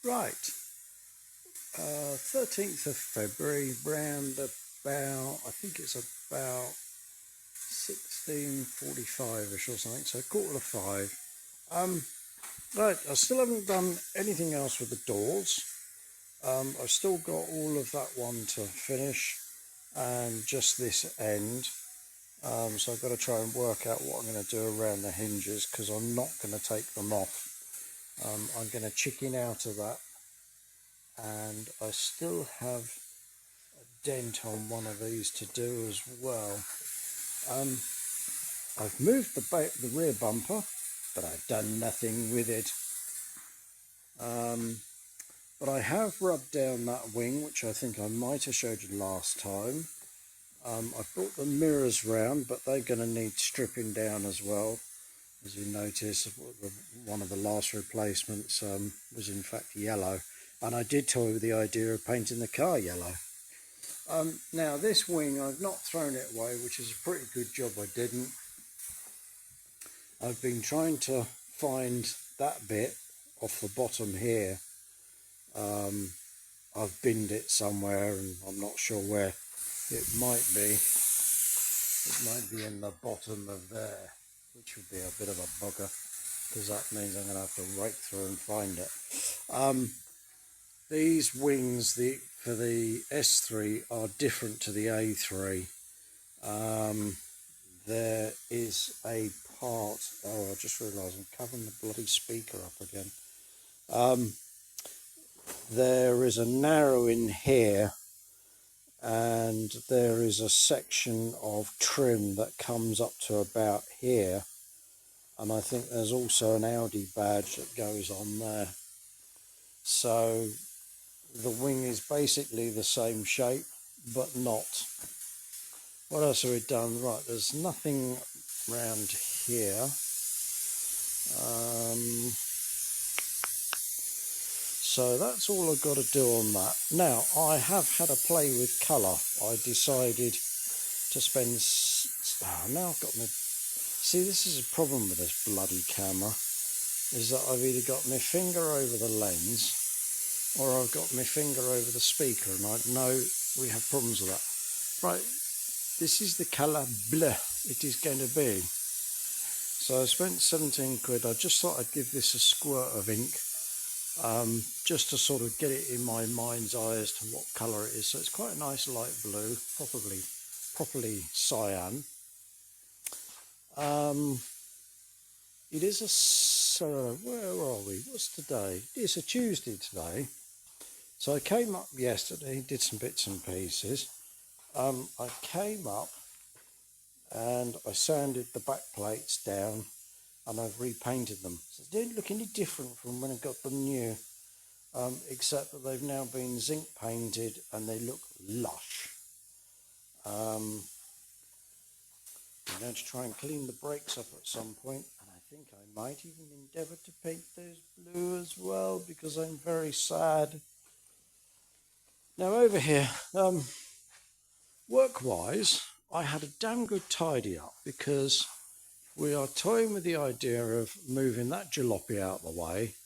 Right, 13th of February, round about, I think it's about 16:45ish or something, so 4:45. Right, I still haven't done anything else with the doors. I've still got all of that one to finish and just this end. So I've got to try and work out what I'm going to do around the hinges, because I'm not going to take them off. I'm going to chicken out of that, and I still have a dent on one of these to do as well. I've moved the rear bumper, but I've done nothing with it. But I have rubbed down that wing, which I think I might have showed you last time. I've brought the mirrors round, but they're going to need stripping down as well. As you notice, one of the last replacements was in fact yellow, and I did toy with the idea of painting the car yellow. Now this wing, I've not thrown it away, which is a pretty good job I didn't. I've been trying to find that bit off the bottom here. I've binned it somewhere and I'm not sure where. It might be in the bottom of there, which would be a bit of a bugger, because that means I'm going to have to rake through and find it. These wings for the S3 are different to the A3. There is a part, I just realised I'm covering the bloody speaker up again. There is a narrowing here, and there is a section of trim that comes up to about here, and I think there's also an Audi badge that goes on there. So the wing is basically the same shape, but not. What else have we done? Right, there's nothing round here. So that's all I've got to do on that. Now, I have had a play with colour. I decided to spend... now I've got my... See, this is a problem with this bloody camera, is that I've either got my finger over the lens or I've got my finger over the speaker, and I know we have problems with that. Right, this is the colour bleu it is going to be. So I spent 17 quid. I just thought I'd give this a squirt of ink, just to sort of get it in my mind's eye as to what colour it is. So it's quite a nice light blue, properly cyan. It is a, where are we? What's today? It's a Tuesday today. So I came up yesterday, did some bits and pieces. I came up and I sanded the back plates down, and I've repainted them. So they don't look any different from when I got them new, except that they've now been zinc painted and they look lush. I'm going to try and clean the brakes up at some point, and I think I might even endeavour to paint those blue as well, because I'm very sad. Now over here, work-wise, I had a damn good tidy up, because we are toying with the idea of moving that jalopy out of the way,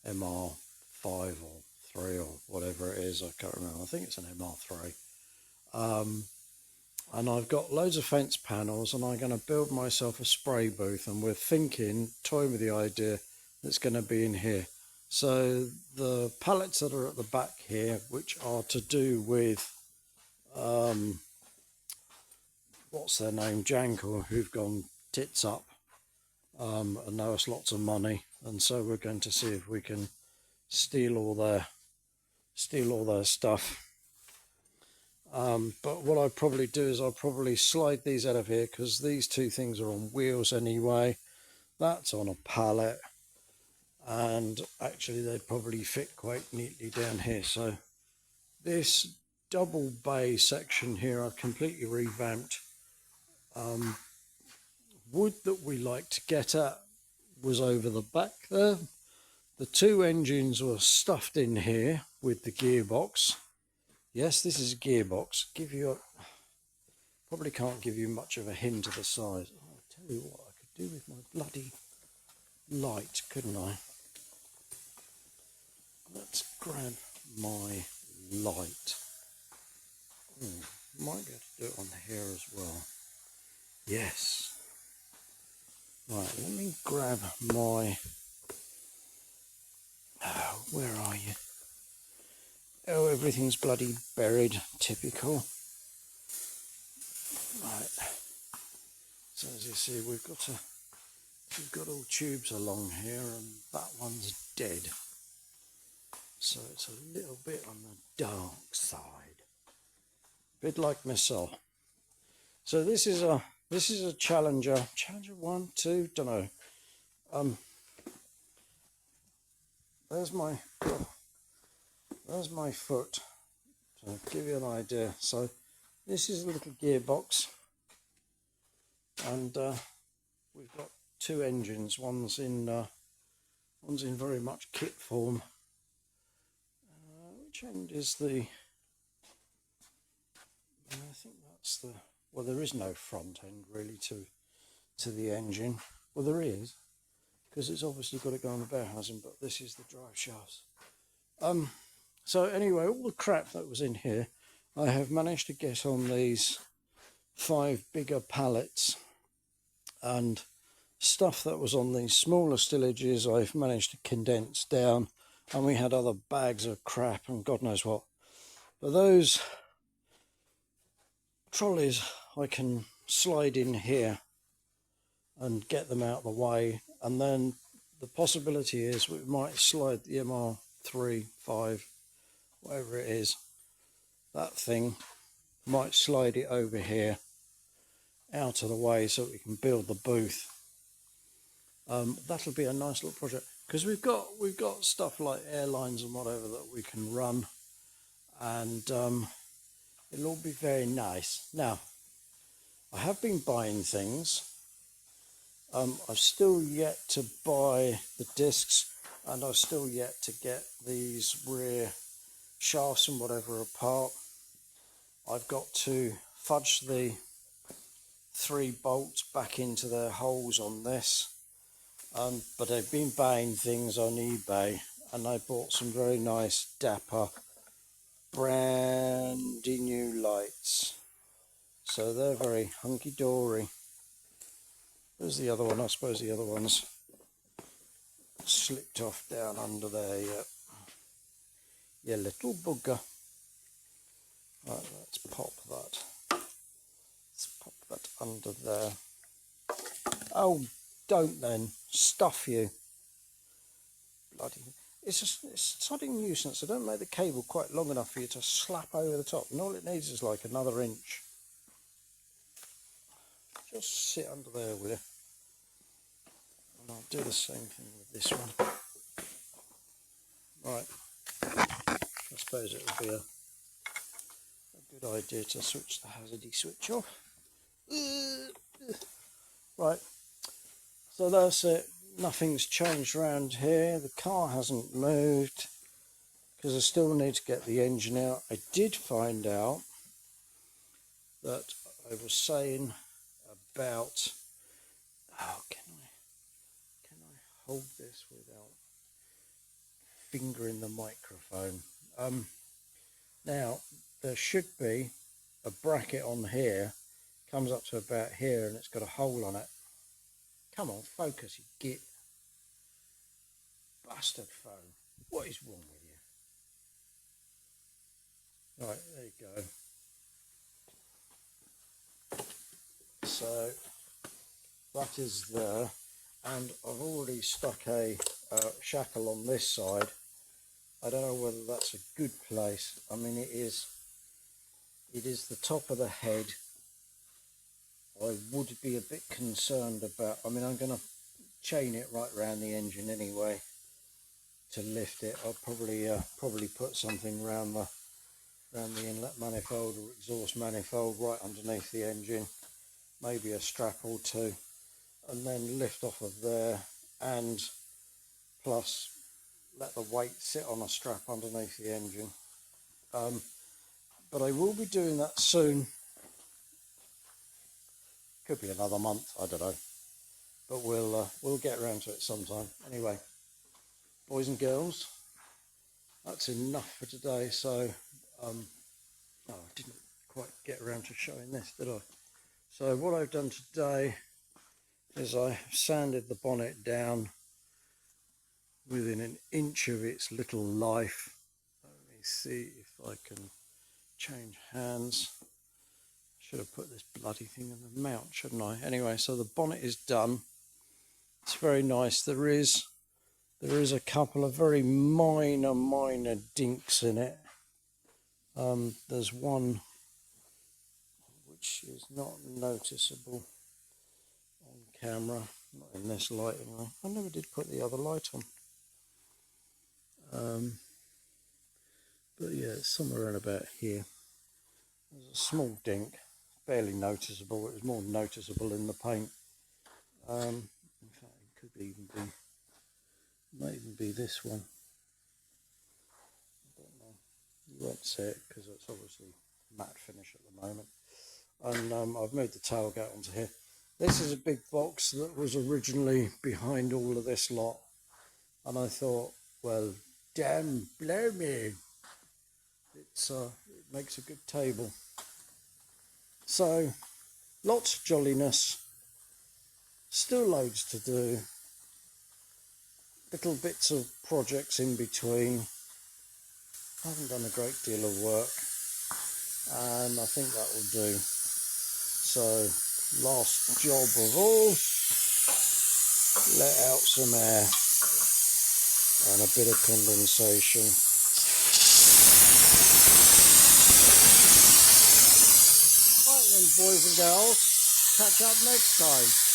MR5 or 3 or whatever it is, I can't remember, I think it's an MR3. And I've got loads of fence panels, and I'm going to build myself a spray booth, and we're toying with the idea that's going to be in here. So the pallets that are at the back here, which are to do with, what's their name, Jankel, who've gone tits up and owe us lots of money, and so we're going to see if we can steal all their stuff. But what I'll probably do is I'll probably slide these out of here, because these two things are on wheels anyway. That's on a pallet, and actually they'd probably fit quite neatly down here. So this double bay section here I've completely revamped. Wood that we like to get at was over the back there. The two engines were stuffed in here with the gearbox. Yes, this is a gearbox. Probably can't give you much of a hint of the size. Oh, I'll tell you what I could do with my bloody light, couldn't I? grab my light. Might be able to do it on here as well. Yes. Right, let me grab my... Oh, where are you? Oh, everything's bloody buried. Typical. Right. So as you see, we've got all tubes along here, and that one's dead. So it's a little bit on the dark side. A bit like myself. So this is a Challenger. Challenger 1, 2, don't know. There's my foot to give you an idea. So this is a little gearbox, and we've got two engines. One's in very much kit form. Which end is the? I think that's the. Well, there is no front end really to the engine. Well, there is, because it's obviously got to go on the bear housing, but this is the drive shafts. So anyway, all the crap that was in here, I have managed to get on these 5 bigger pallets, and stuff that was on these smaller stillages I've managed to condense down, and we had other bags of crap and God knows what. But those trolleys I can slide in here and get them out of the way, and then the possibility is we might slide the MR3, 5, whatever it is, that thing, might slide it over here out of the way so we can build the booth. That'll be a nice little project, because we've got stuff like airlines and whatever that we can run, and it'll all be very nice. Now, I have been buying things. I've still yet to buy the discs, and I've still yet to get these rear shafts and whatever apart. I've got to fudge the 3 bolts back into their holes on this, but I've been buying things on eBay, and I bought some very nice dapper brandy new lights, so they're very hunky-dory. There's the other one. I suppose the other one's slipped off down under there. Yeah, little bugger. Right, let's pop that. Let's pop that under there. Oh, don't then. Stuff you. Bloody. It's a sodding nuisance. I don't make the cable quite long enough for you to slap over the top, and all it needs is like another inch. Just sit under there, will you? And I'll do the same thing with this one. Right. I suppose it would be a good idea to switch the hazardy switch off. Right. So that's it. Nothing's changed around here. The car hasn't moved because I still need to get the engine out. I did find out that I was saying about... Oh, can I hold this without fingering the microphone? Now, there should be a bracket on here, comes up to about here, and it's got a hole on it. Come on, focus, you git. Bastard phone. What is wrong with you? Right, there you go. So, that is there. And I've already stuck a shackle on this side. I don't know whether that's a good place. I mean, it is the top of the head. I would be a bit concerned about, I mean, I'm going to chain it right around the engine anyway to lift it. I'll probably put something around the inlet manifold or exhaust manifold right underneath the engine, maybe a strap or two, and then lift off of there, and plus let the weight sit on a strap underneath the engine. But I will be doing that soon. Could be another month, I don't know, but we'll get around to it sometime. Anyway, boys and girls, that's enough for today. So, oh, I didn't quite get around to showing this, did I? So what I've done today is I sanded the bonnet down within an inch of its little life. Let me see if I can change hands. Should have put this bloody thing in the mount, shouldn't I? Anyway, so the bonnet is done. It's very nice. There is a couple of very minor dinks in it. There's one which is not noticeable on camera, not in this lighting. I never did put the other light on. But yeah, it's somewhere around about here. There's a small dink, barely noticeable. It was more noticeable in the paint. In fact, it could even be, might even be this one. I don't know. You won't see it because it's obviously matte finish at the moment. And I've moved the tailgate onto here. This is a big box that was originally behind all of this lot, and I thought, well, damn, blow me. It makes a good table. So, lots of jolliness, still loads to do, little bits of projects in between. I haven't done a great deal of work, and I think that will do. So, last job of all, let out some air and a bit of condensation. Right then, boys and girls, catch up next time.